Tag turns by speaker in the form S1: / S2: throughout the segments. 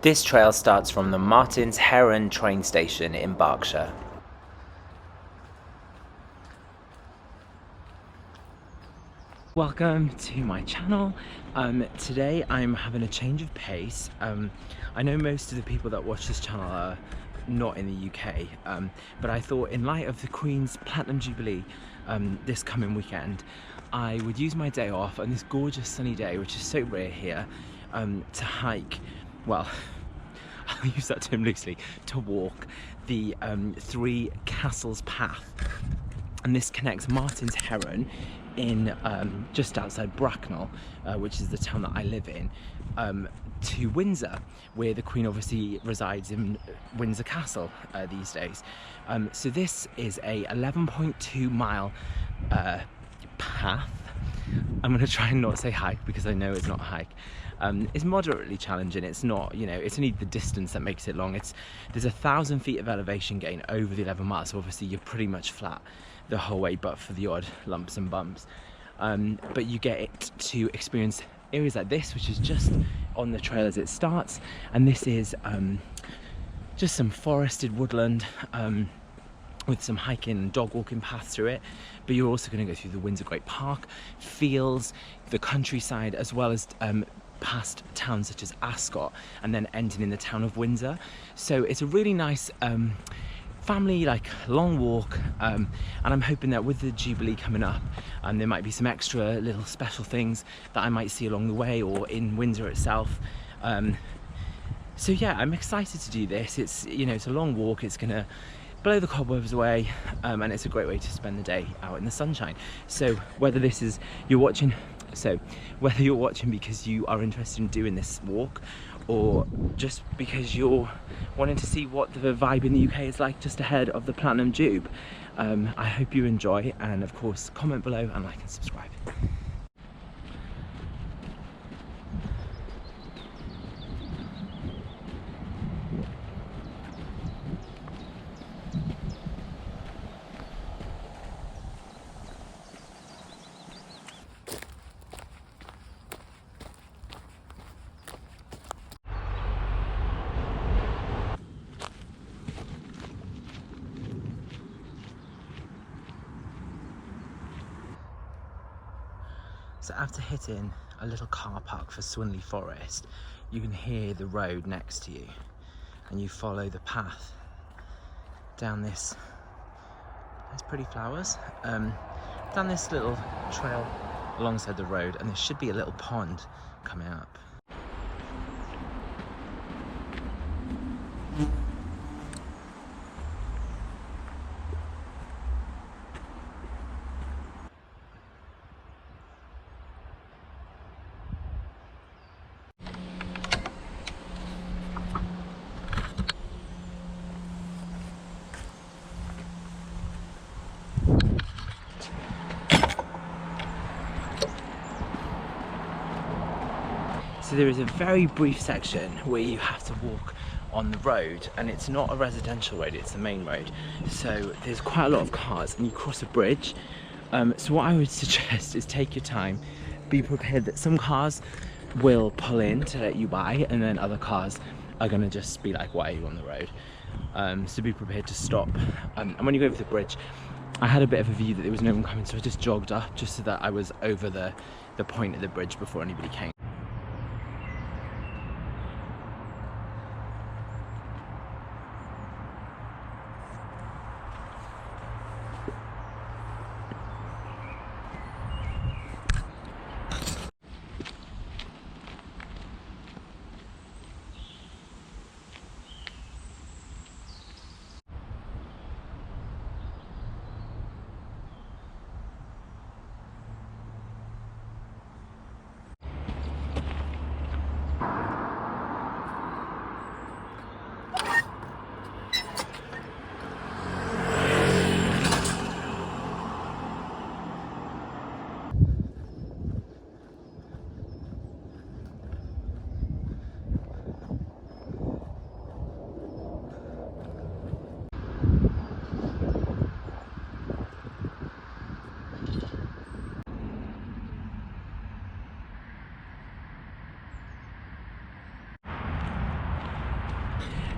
S1: This trail starts from the Martin's Heron train station in Berkshire. Welcome to my channel. Today I'm having a change of pace. I know most of the people that watch this channel are not in the UK, but I thought in light of the Queens Platinum Jubilee this coming weekend, I would use my day off on this gorgeous sunny day, which is so rare here, to hike, well, I'll use that term loosely, to walk the Three Castles path. And this connects Martin's Heron in just outside Bracknell, which is the town that I live in, to Windsor, where the Queen obviously resides in Windsor Castle these days. So this is a 11.2 mile path. I'm going to try and not say hike because I know it's not a hike. It's moderately challenging. It's not, you know, it's only the distance that makes it long. There's 1,000 feet of elevation gain over the 11 miles, so obviously you're pretty much flat the whole way, but for the odd lumps and bumps. But you get it to experience areas like this, which is just on the trail as it starts, and this is just some forested woodland with some hiking and dog walking paths through it. But you're also going to go through the Windsor Great Park, fields, the countryside, as well as past towns such as Ascot, and then ending in the town of Windsor. So it's a really nice family, like, long walk, and I'm hoping that with the Jubilee coming up, there might be some extra little special things that I might see along the way or in Windsor itself. So yeah, I'm excited to do this. It's, you know, it's a long walk. It's gonna blow the cobwebs away, and it's a great way to spend the day out in the sunshine. So whether you're watching because you are interested in doing this walk, or just because you're wanting to see what the vibe in the UK is like just ahead of the Platinum Jube, I hope you enjoy, and of course comment below and like and subscribe. So after hitting a little car park for Swinley Forest, you can hear the road next to you, and you follow the path down this, there's pretty flowers, down this little trail alongside the road, and there should be a little pond coming up. So there is a very brief section where you have to walk on the road, and it's not a residential road, it's the main road. So there's quite a lot of cars, and you cross a bridge. So what I would suggest is take your time, be prepared that some cars will pull in to let you by, and then other cars are gonna just be like, why are you on the road? So be prepared to stop. And when you go over the bridge, I had a bit of a view that there was no one coming, so I just jogged up just so that I was over the point of the bridge before anybody came.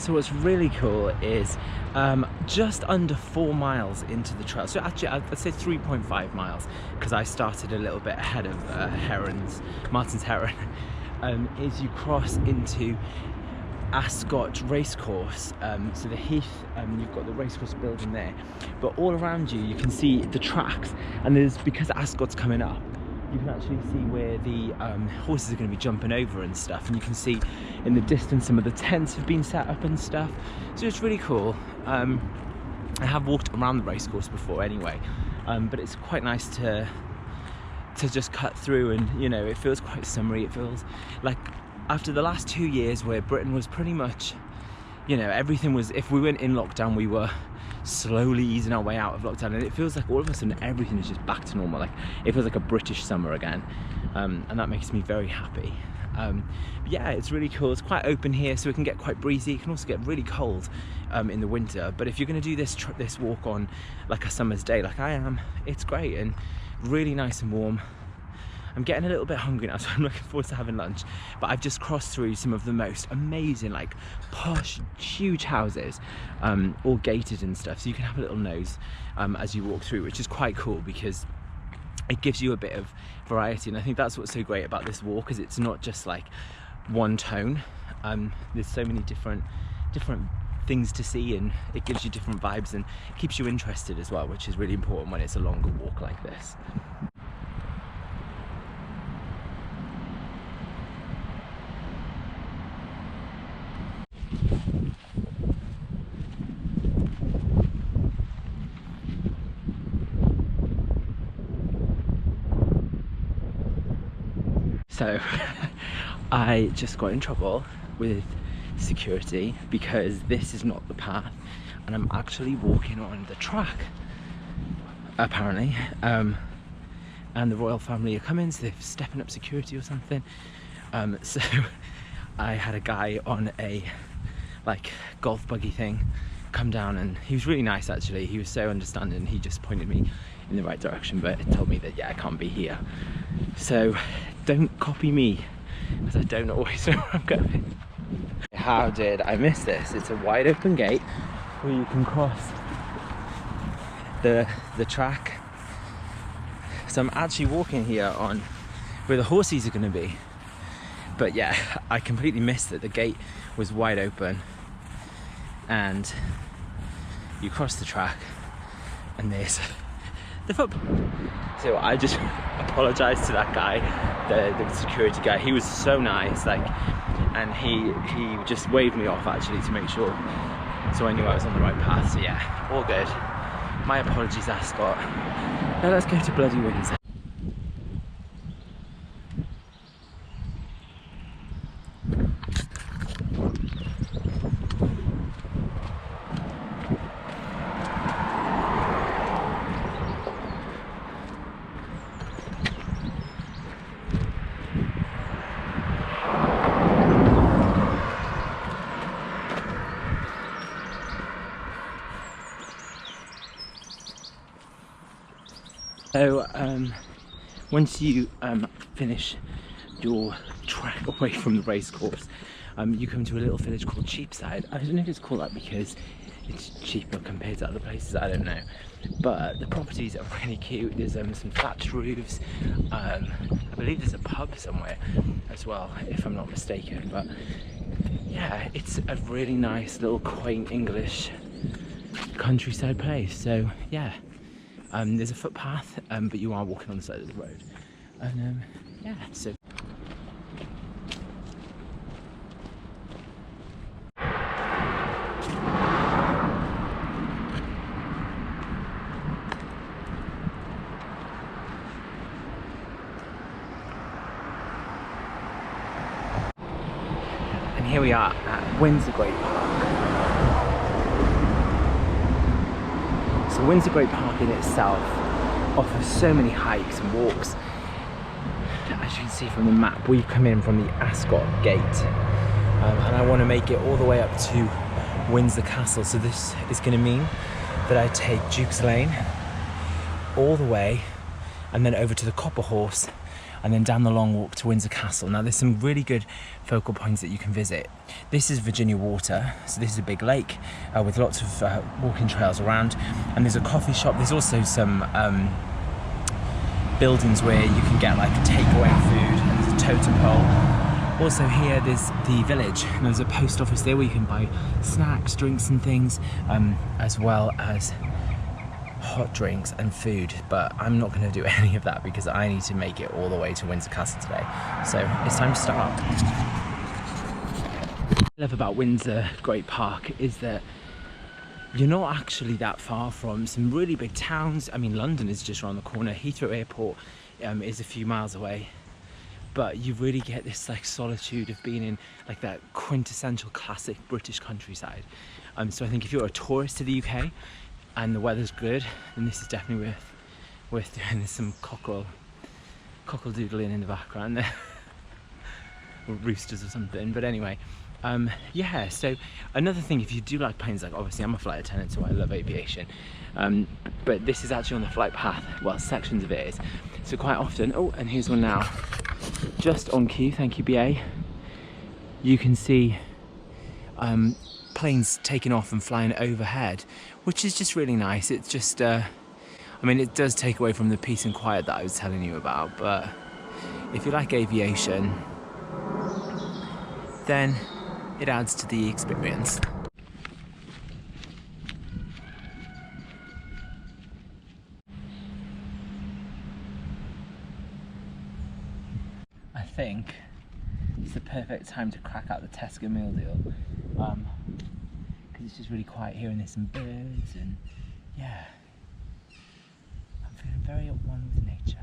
S1: So what's really cool is just under 4 miles into the trail, so actually I'd say 3.5 miles, because I started a little bit ahead of Martin's Heron, is you cross into Ascot racecourse. So the heath, you've got the racecourse building there, but all around you can see the tracks, and there's, because Ascot's coming up, you can actually see where the horses are going to be jumping over and stuff, and you can see in the distance some of the tents have been set up and stuff, so it's really cool. I have walked around the racecourse before anyway, but it's quite nice to just cut through, and you know, it feels quite summery. It feels like after the last 2 years where Britain was pretty much, you know, everything was, if we weren't in lockdown, we were slowly easing our way out of lockdown, and it feels like all of a sudden everything is just back to normal. Like, it feels like a British summer again, and that makes me very happy. Yeah, it's really cool. It's quite open here, so it can get quite breezy. It can also get really cold in the winter, but if you're going to do this walk on like a summer's day like I am, it's great and really nice and warm. I'm getting a little bit hungry now, so I'm looking forward to having lunch. But I've just crossed through some of the most amazing, like, posh, huge houses, all gated and stuff, so you can have a little nose as you walk through, which is quite cool because it gives you a bit of variety. And I think that's what's so great about this walk, is it's not just like one tone. There's so many different things to see, and it gives you different vibes and keeps you interested as well, which is really important when it's a longer walk like this. So I just got in trouble with security because this is not the path, and I'm actually walking on the track apparently, and the royal family are coming, so they're stepping up security or something. So I had a guy on a like golf buggy thing come down, and he was really nice actually. He was so understanding. He just pointed me in the right direction, but it told me that, yeah, I can't be here. So don't copy me, because I don't always know where I'm going. How did I miss this? It's a wide open gate where you can cross the track. So I'm actually walking here on where the horses are going to be. But yeah, I completely missed that the gate was wide open, and you cross the track and there's the footpath. So I just apologized to that guy, the security guy. He was so nice, like, and he just waved me off actually to make sure, so I knew I was on the right path. So yeah, all good. My apologies, Ascot. Now let's go to bloody Windsor. So once you finish your trek away from the racecourse, you come to a little village called Cheapside. I don't know if it's called that because it's cheaper compared to other places, I don't know. But the properties are really cute. There's some thatched roofs. I believe there's a pub somewhere as well, if I'm not mistaken. But yeah, it's a really nice little quaint English countryside place. So yeah. There's a footpath, but you are walking on the side of the road. And yeah, so. And here we are at Windsor Great Park. So Windsor Great Park in itself offers so many hikes and walks. As you can see from the map, we've come in from the Ascot gate, and I want to make it all the way up to Windsor Castle. So this is going to mean that I take Duke's Lane all the way and then over to the Copper Horse, and then down the long walk to Windsor Castle. Now there's some really good focal points that you can visit. This is Virginia Water, so this is a big lake with lots of walking trails around, and there's a coffee shop. There's also some buildings where you can get like takeaway food, and there's a totem pole. Also here there's the village, and there's a post office there where you can buy snacks, drinks and things, as well as hot drinks and food, but I'm not going to do any of that because I need to make it all the way to Windsor Castle today. So it's time to start. What I love about Windsor Great Park is that you're not actually that far from some really big towns. I mean, London is just around the corner. Heathrow Airport is a few miles away, but you really get this like solitude of being in like that quintessential classic British countryside. So I think if you're a tourist to the UK and the weather's good, then this is definitely worth doing. There's some cockle doodling in the background there, or roosters or something. But anyway, yeah. So another thing, if you do like planes, like obviously I'm a flight attendant, so I love aviation. But this is actually on the flight path. Well, sections of it is. So quite often, oh, and here's one now, just on cue. Thank you, BA. You can see planes taking off and flying overhead, which is just really nice. It's just I mean, it does take away from the peace and quiet that I was telling you about, but if you like aviation, then it adds to the experience. I think it's the perfect time to crack out the Tesco meal deal, because it's just really quiet here and there's some birds, and yeah, I'm feeling very at one with nature.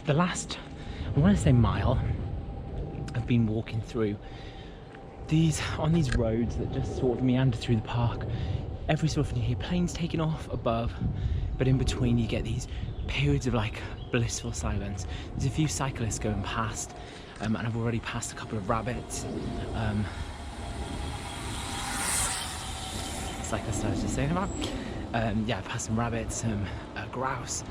S1: The last, I want to say mile, I've been walking through on these roads that just sort of meander through the park. Every so often you hear planes taking off above, but in between you get these periods of like blissful silence. There's a few cyclists going past, and I've already passed a couple of rabbits. Cyclists I was just saying about. Yeah, I passed some rabbits, some grouse.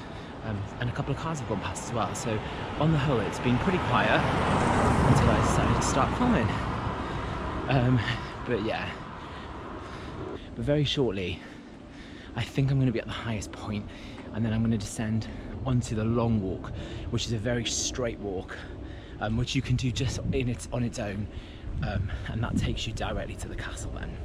S1: And a couple of cars have gone past as well, so on the whole it's been pretty quiet until I decided to start filming. But yeah, but very shortly I think I'm going to be at the highest point, and then I'm going to descend onto the long walk, which is a very straight walk, which you can do just on its own, and that takes you directly to the castle then.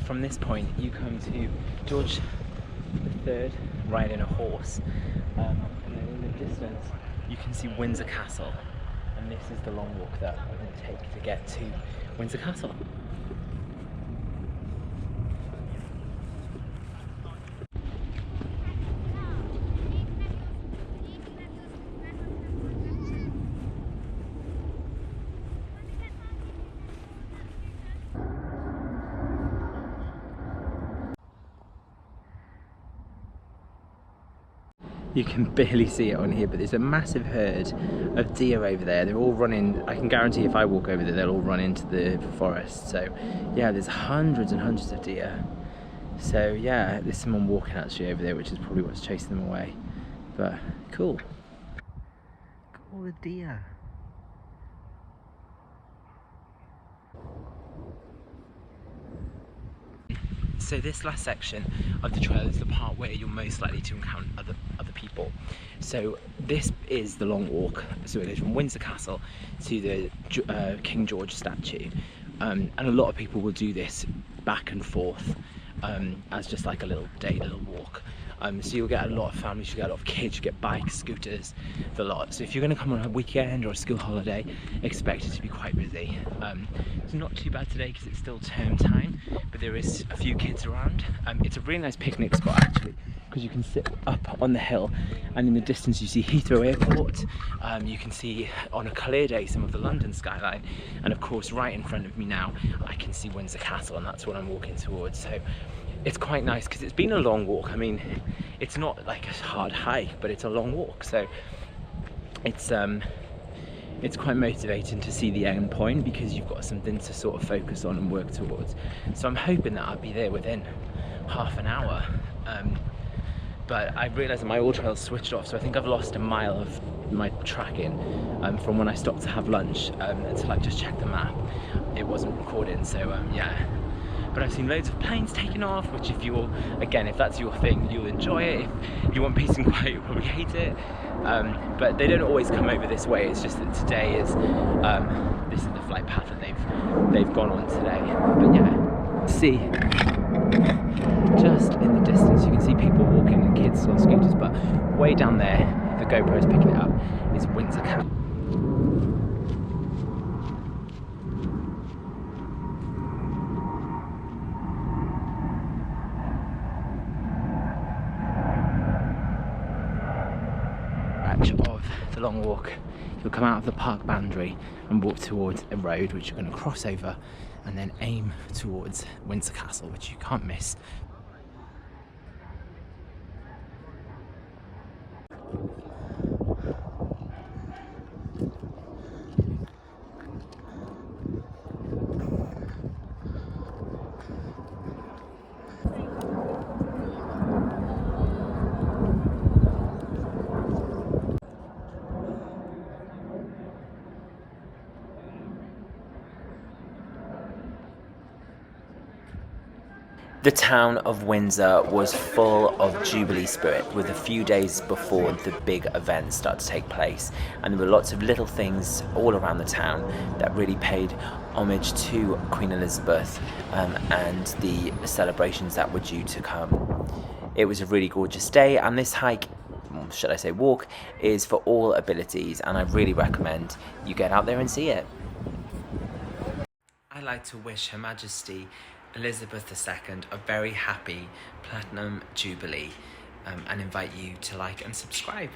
S1: from this point you come to George III riding a horse, and then in the distance you can see Windsor Castle, and this is the long walk that I'm going to take to get to Windsor Castle. You can barely see it on here, but there's a massive herd of deer over there. They're all running. I can guarantee if I walk over there, they'll all run into the forest. So yeah, there's hundreds and hundreds of deer. So yeah, there's someone walking actually over there, which is probably what's chasing them away. But cool. Look at all the deer. So this last section of the trail is the part where you're most likely to encounter other people. So this is the long walk. So it goes from Windsor Castle to the King George statue, and a lot of people will do this back and forth as just like a little walk. So you'll get a lot of families, you get a lot of kids, you get bikes, scooters, the lot. So if you're going to come on a weekend or a school holiday, expect it to be quite busy. It's not too bad today because it's still term time, but there is a few kids around. It's a really nice picnic spot actually, because you can sit up on the hill, and in the distance you see Heathrow Airport. You can see on a clear day some of the London skyline, and of course right in front of me now I can see Windsor Castle, and that's what I'm walking towards. So it's quite nice because it's been a long walk. I mean, it's not like a hard hike, but it's a long walk, so it's quite motivating to see the end point because you've got something to sort of focus on and work towards. So I'm hoping that I'll be there within half an hour. But I realised that my all trails switched off, so I think I've lost a mile of my tracking from when I stopped to have lunch until I just checked the map. It wasn't recording, so yeah. But I've seen loads of planes taking off, which if you're, again, if that's your thing, you'll enjoy it. If you want peace and quiet, you'll probably hate it. But they don't always come over this way. It's just that today is, this is the flight path that they've gone on today. But yeah, see, just in the distance, you can see people walking and kids on scooters, but way down there, the GoPro's picking it up, is Windsor Castle. Of the long walk, you'll come out of the park boundary and walk towards a road which you're going to cross over, and then aim towards Windsor Castle, which you can't miss. The town of Windsor was full of Jubilee spirit with a few days before the big events start to take place, and there were lots of little things all around the town that really paid homage to Queen Elizabeth and the celebrations that were due to come. It was a really gorgeous day, and this hike, should I say walk, is for all abilities, and I really recommend you get out there and see it. I'd like to wish Her Majesty Elizabeth II a very happy Platinum Jubilee and invite you to like and subscribe.